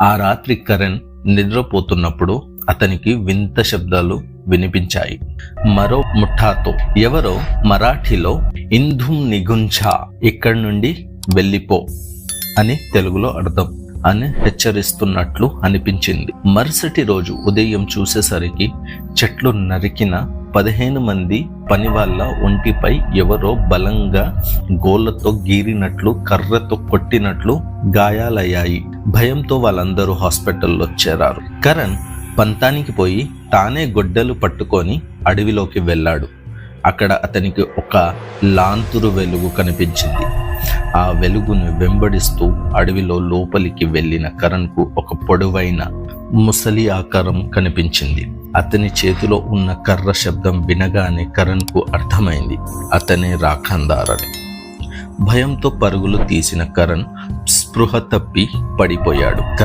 ఆ రాత్రి కరణ్ నిద్రపోతున్నప్పుడు అతనికి వింత శబ్దాలు వినిపించాయి. మరో ముఠాతో ఎవరో మరాఠీలో ఇంధుం నిగుంఛా, ఇక్కడి నుండి వెళ్ళిపో అని తెలుగులో అర్థం అని హెచ్చరిస్తున్నట్లు అనిపించింది. మరుసటి రోజు ఉదయం చూసేసరికి చెట్లు నరికిన 15 మంది పని వాళ్ళ ఒంటిపై ఎవరో బలంగా గోళ్లతో గీరినట్లు, కర్రతో కొట్టినట్లు గాయాలయ్యాయి. భయంతో వాళ్ళందరూ హాస్పిటల్లో చేరారు. కరణ్ పంతానికి పోయి తానే గొడ్డలు పట్టుకొని అడవిలోకి వెళ్ళాడు. అక్కడ అతనికి ఒక లాంతురు వెలుగు కనిపించింది. ఆ వెలుగును వెంబడిస్తూ అడవిలో లోపలికి వెళ్ళిన కరణ్కు ఒక పొడవైన ముసలి ఆకారం కనిపించింది. అతని చేతిలో ఉన్న కర్ర శబ్దం వినగానే కరణ్కు అర్థమైంది అతనే రాఖాందార్ అని. భయంతో పరుగులు తీసిన కరణ్ స్పృహ తప్పి పడిపోయాడు.